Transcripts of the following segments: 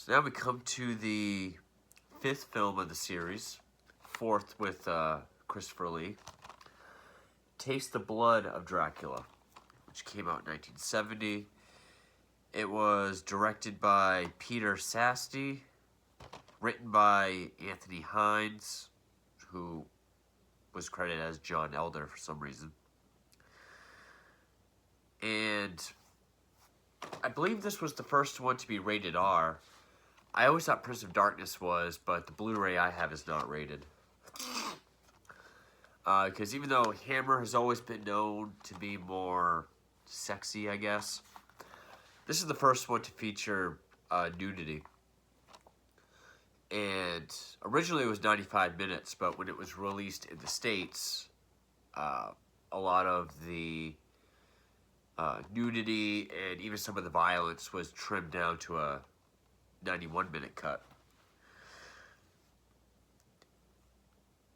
So now we come to the fifth film of the series, fourth with Christopher Lee. Taste the Blood of Dracula, which came out in 1970. It was directed by Peter Sasti, written by Anthony Hines, who was credited as John Elder for some reason. And I believe this was the first one to be rated R. I always thought Prince of Darkness was, but the Blu-ray I have is not rated. Because even though Hammer has always been known to be more sexy, I guess, this is the first one to feature nudity. And originally it was 95 minutes, but when it was released in the States, a lot of the nudity and even some of the violence was trimmed down to a 91-minute cut.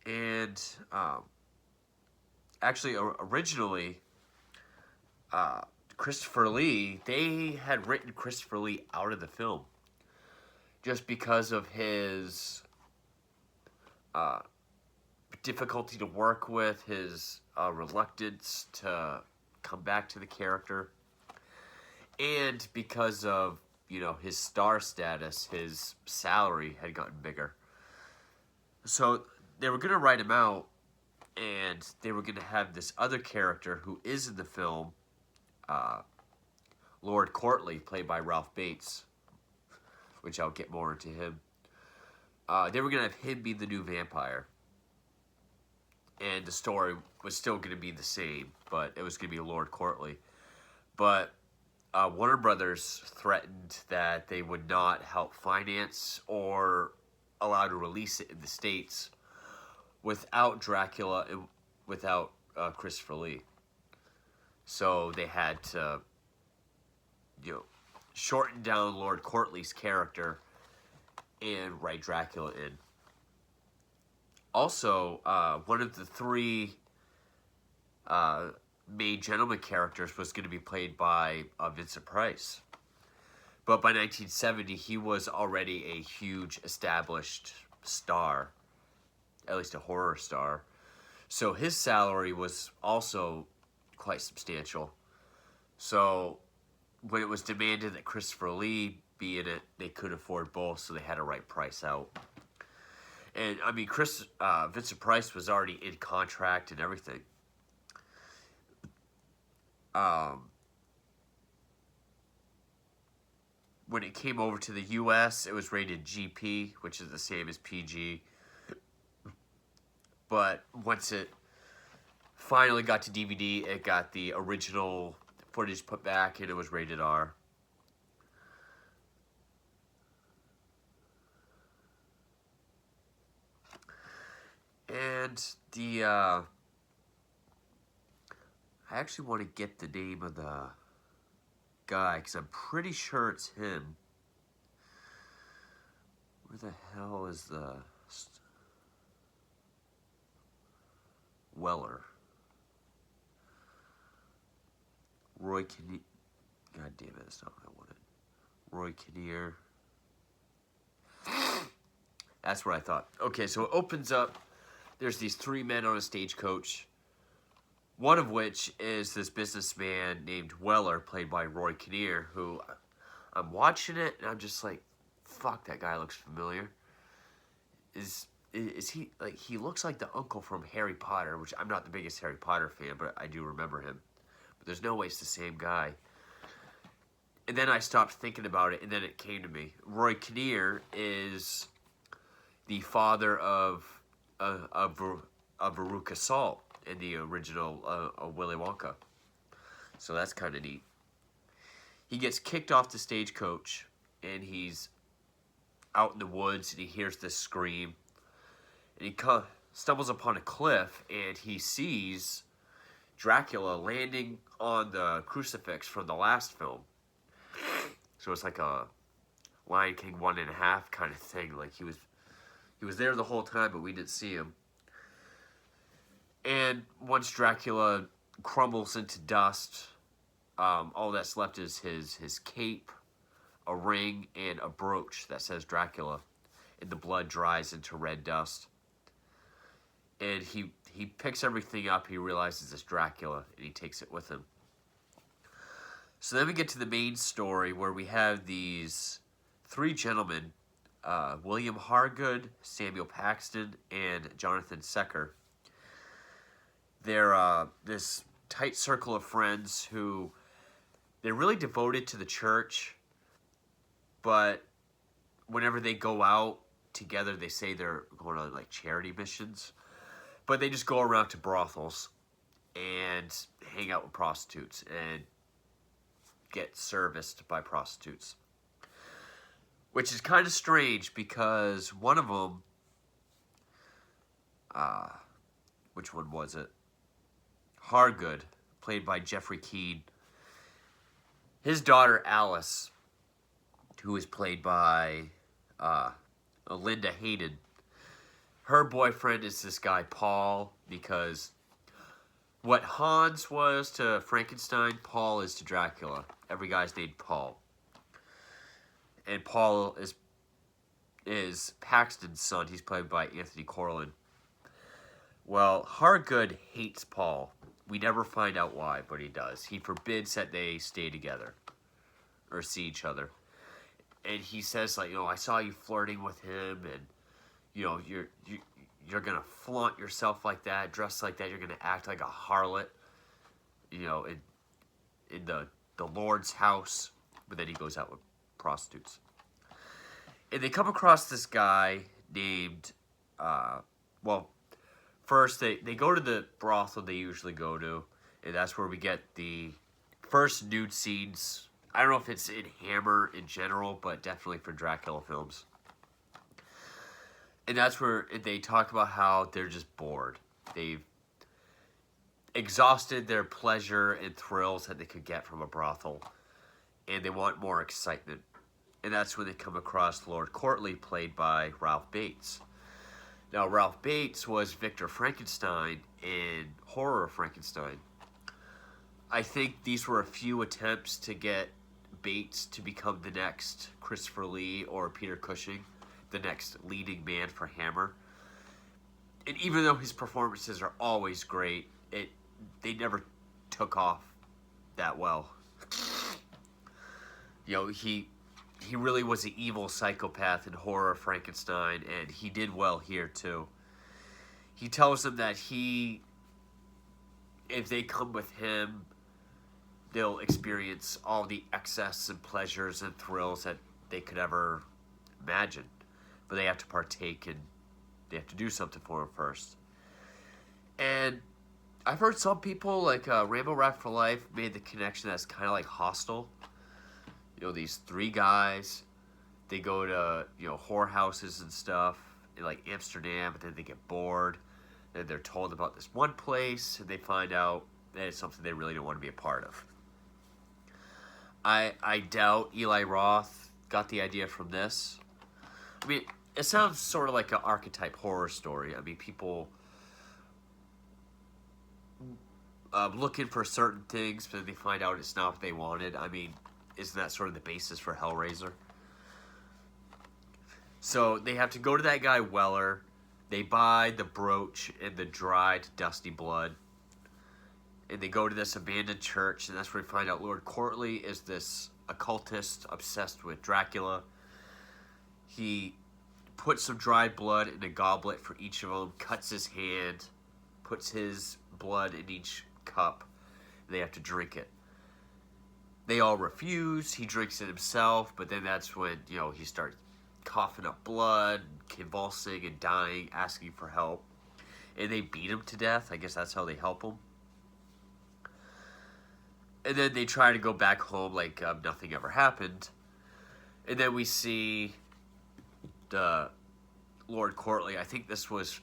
And actually, originally, Christopher Lee, they had written Christopher Lee out of the film just because of his difficulty to work with, his reluctance to come back to the character, and because of, you know, his star status, his salary had gotten bigger. So they were going to write him out, and they were going to have this other character who is in the film, Lord Courtly, played by Ralph Bates, which I'll get more into him. They were going to have him be the new vampire. And the story was still going to be the same, but it was going to be Lord Courtly. But Warner Brothers threatened that they would not help finance or allow to release it in the States without Dracula and without Christopher Lee. So they had to, you know, shorten down Lord Courtly's character and write Dracula in. Also, one of the three main gentleman characters was going to be played by Vincent Price. But by 1970, he was already a huge established star, at least a horror star. So his salary was also quite substantial. So when it was demanded that Christopher Lee be in it, they couldn't afford both, so they had to write Price out. And, I mean, Vincent Price was already in contract and everything. When it came over to the U.S., it was rated GP, which is the same as PG. But once it finally got to DVD, it got the original footage put back, and it was rated R. And the, I actually want to get the name of the guy, because I'm pretty sure it's him. Where the hell is the... Weller. Roy Kinnear. God damn it, that's not what I wanted. Roy Kinnear. That's what I thought. Okay, so it opens up. There's these three men on a stagecoach. One of which is this businessman named Weller, played by Roy Kinnear, who I'm watching it and I'm just like, fuck, that guy looks familiar. Is he, like, he looks like the uncle from Harry Potter, which I'm not the biggest Harry Potter fan, but I do remember him. But there's no way it's the same guy. And then I stopped thinking about it, and then it came to me. Roy Kinnear is the father of Veruca Salt in the original Willy Wonka. So that's kind of neat. He gets kicked off the stagecoach, and he's out in the woods, and he hears this scream. And he stumbles upon a cliff, and he sees Dracula landing on the crucifix from the last film. So it's like a Lion King 1.5 kind of thing. Like he was there the whole time, but we didn't see him. And once Dracula crumbles into dust, all that's left is his cape, a ring and a brooch that says Dracula, and the blood dries into red dust. And he picks everything up. He realizes it's Dracula, and he takes it with him. So then we get to the main story where we have these three gentlemen, William Hargood, Samuel Paxton, and Jonathan Secker. They're this tight circle of friends who they're really devoted to the church, but whenever they go out together, they say they're going on like charity missions, but they just go around to brothels and hang out with prostitutes and get serviced by prostitutes. Which is kind of strange because one of them, which one was it? Hargood, played by Jeffrey Keane. His daughter Alice, who is played by Linda Hayden. Her boyfriend is this guy Paul, because what Hans was to Frankenstein, Paul is to Dracula. Every guy's named Paul. And Paul is Paxton's son. He's played by Anthony Corlin. Well, Hargood hates Paul. We never find out why, but he does. He forbids that they stay together or see each other. And he says, like, I saw you flirting with him, and you're gonna flaunt yourself like that, dress like that. You're gonna act like a harlot, in the Lord's house. But then he goes out with prostitutes. And they come across this guy named, first they go to the brothel they usually go to, and that's where we get the first nude scenes. I don't know if it's in Hammer in general, but definitely for Dracula films. And that's where they talk about how they're just bored. They've exhausted their pleasure and thrills that they could get from a brothel, and they want more excitement. And that's when they come across Lord Courtly, played by Ralph Bates. Now, Ralph Bates was Victor Frankenstein in Horror of Frankenstein. I think these were a few attempts to get Bates to become the next Christopher Lee or Peter Cushing, the next leading man for Hammer. And even though his performances are always great, they never took off that well. He really was an evil psychopath in Horror of Frankenstein, and he did well here too. He tells them that if they come with him, they'll experience all the excess and pleasures and thrills that they could ever imagine. But they have to partake, and they have to do something for him first. And I've heard some people, like Rainbow Rap for Life, made the connection that's kind of like Hostel. These three guys, they go to, whorehouses and stuff in like Amsterdam, but then they get bored. And they're told about this one place, and they find out that it's something they really don't want to be a part of. I doubt Eli Roth got the idea from this. I mean, it sounds sort of like an archetype horror story. I mean, people looking for certain things, but then they find out it's not what they wanted. I mean, isn't that sort of the basis for Hellraiser? So they have to go to that guy Weller. They buy the brooch and the dried, dusty blood. And they go to this abandoned church, and that's where we find out Lord Courtly is this occultist obsessed with Dracula. He puts some dried blood in a goblet for each of them, cuts his hand, puts his blood in each cup. They have to drink it. They all refuse. He drinks it himself, but then that's when, he starts coughing up blood, convulsing and dying, asking for help. And they beat him to death. I guess that's how they help him. And then they try to go back home like nothing ever happened. And then we see the Lord Courtly. I think this was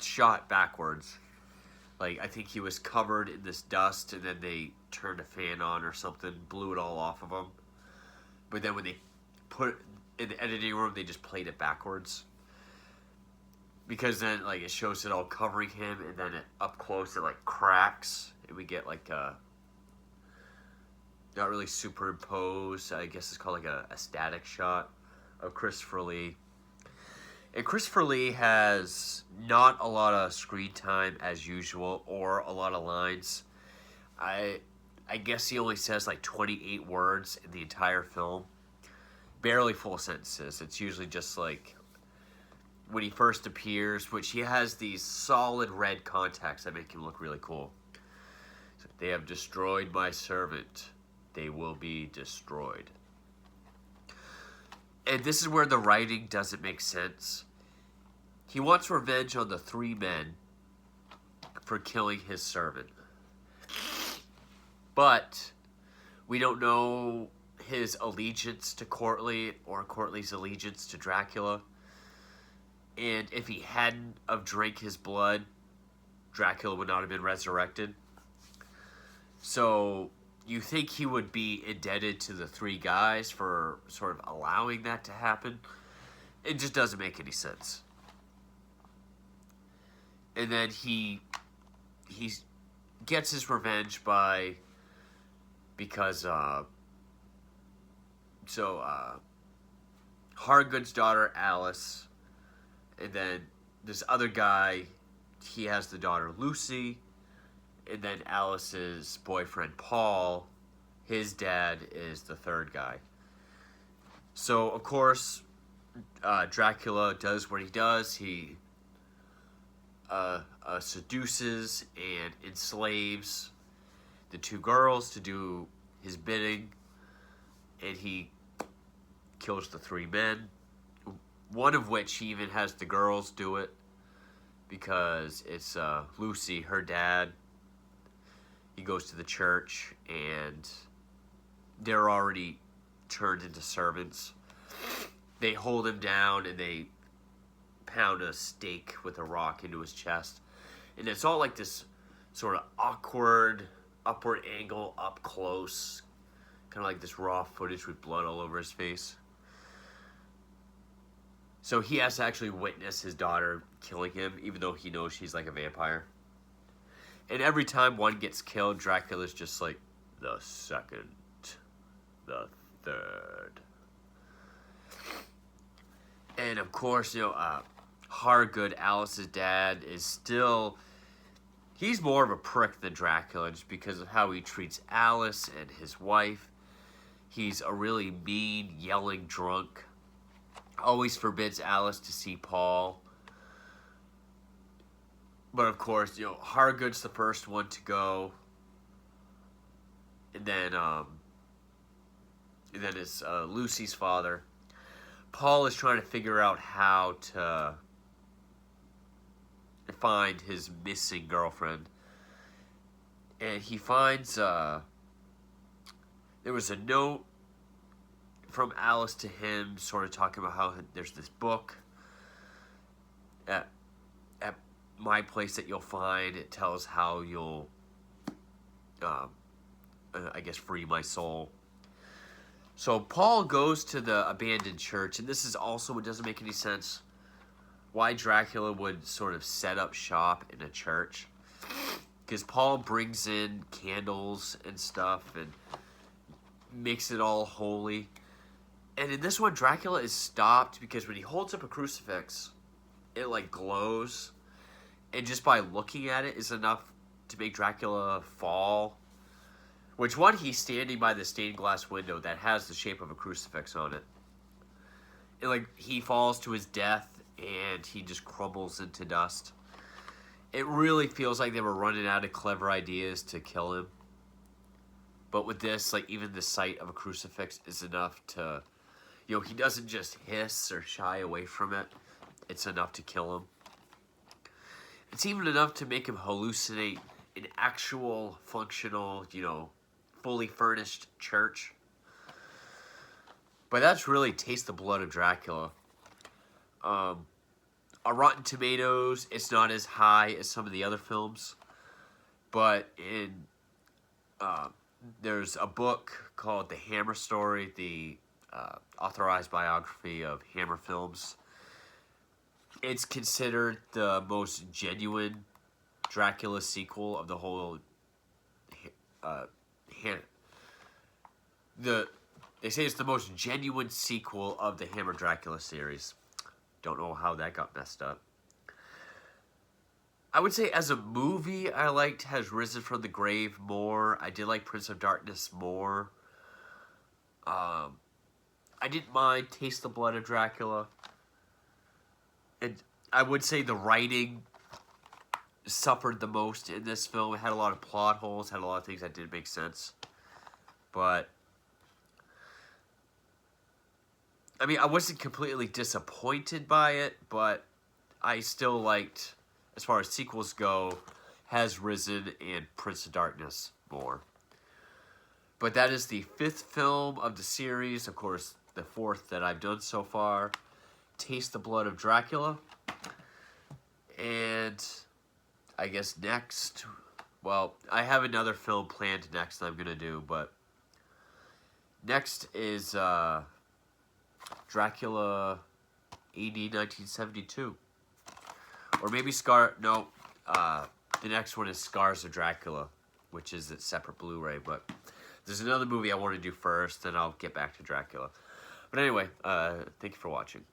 shot backwards. Like, I think he was covered in this dust, and then they turned a fan on or something, blew it all off of him. But then when they put it in the editing room, they just played it backwards. Because then, it shows it all covering him, and then up close, it, cracks. And we get, not really superimposed. I guess it's called like a static shot of Christopher Lee. And Christopher Lee has not a lot of screen time as usual, or a lot of lines. I I guess he only says like 28 words in the entire film. Barely full sentences. It's usually just like when he first appears, which he has these solid red contacts that make him look really cool. So, they have destroyed my servant. They will be destroyed. And this is where the writing doesn't make sense. He wants revenge on the three men for killing his servant. But we don't know his allegiance to Courtly or Courtly's allegiance to Dracula. And if he hadn't have drank his blood, Dracula would not have been resurrected. So you think he would be indebted to the three guys for sort of allowing that to happen. It just doesn't make any sense. And then he gets his revenge because Hargood's daughter Alice, and then this other guy, he has the daughter Lucy, and then Alice's boyfriend Paul, his dad is the third guy. So of course, Dracula does what he does. He seduces and enslaves the two girls to do his bidding, and he kills the three men, one of which he even has the girls do it, because it's Lucy, her dad. He goes to the church, and they're already turned into servants. They hold him down, and they pound a stake with a rock into his chest. And it's all like this sort of awkward, upward angle, up close, kind of like this raw footage with blood all over his face. So he has to actually witness his daughter killing him, even though he knows she's like a vampire. And every time one gets killed, Dracula's just like, the second, the third. And of course, Hargood, Alice's dad, is still... He's more of a prick than Dracula just because of how he treats Alice and his wife. He's a really mean, yelling drunk. Always forbids Alice to see Paul. But of course, Hargood's the first one to go. And then it's Lucy's father. Paul is trying to figure out how to find his missing girlfriend. And he finds there was a note from Alice to him, sort of talking about how there's this book at my place that you'll find. It tells how you'll I guess free my soul. So Paul goes to the abandoned church, and this is also what doesn't make any sense. Why Dracula would sort of set up shop in a church. Because Paul brings in candles and stuff and makes it all holy. And in this one, Dracula is stopped because when he holds up a crucifix, it like glows. And just by looking at it is enough to make Dracula fall. Which one, he's standing by the stained glass window that has the shape of a crucifix on it. And like he falls to his death and he just crumbles into dust. It really feels like they were running out of clever ideas to kill him. But with this, like even the sight of a crucifix is enough to, he doesn't just hiss or shy away from it. It's enough to kill him. It's even enough to make him hallucinate an actual, functional, fully furnished church. But that's really Taste the Blood of Dracula. On Rotten Tomatoes, it's not as high as some of the other films. But there's a book called The Hammer Story, the authorized biography of Hammer Films. It's considered the most genuine Dracula sequel of the whole they say it's the most genuine sequel of the Hammer Dracula series. Don't know how that got messed up. I would say as a movie, I liked Has Risen from the Grave more. I did like Prince of Darkness more. I didn't mind Taste the Blood of Dracula. And I would say the writing suffered the most in this film. It had a lot of plot holes, had a lot of things that didn't make sense. But, I mean, I wasn't completely disappointed by it, but I still liked, as far as sequels go, Has Risen and Prince of Darkness more. But that is the 5th film of the series. Of course, the 4th that I've done so far. Taste the Blood of Dracula. And I guess next, well, I have another film planned next that I'm going to do, but next is Dracula AD 1972. Or maybe the next one is Scars of Dracula, which is a separate Blu-ray, but there's another movie I want to do first, then I'll get back to Dracula. But anyway, thank you for watching.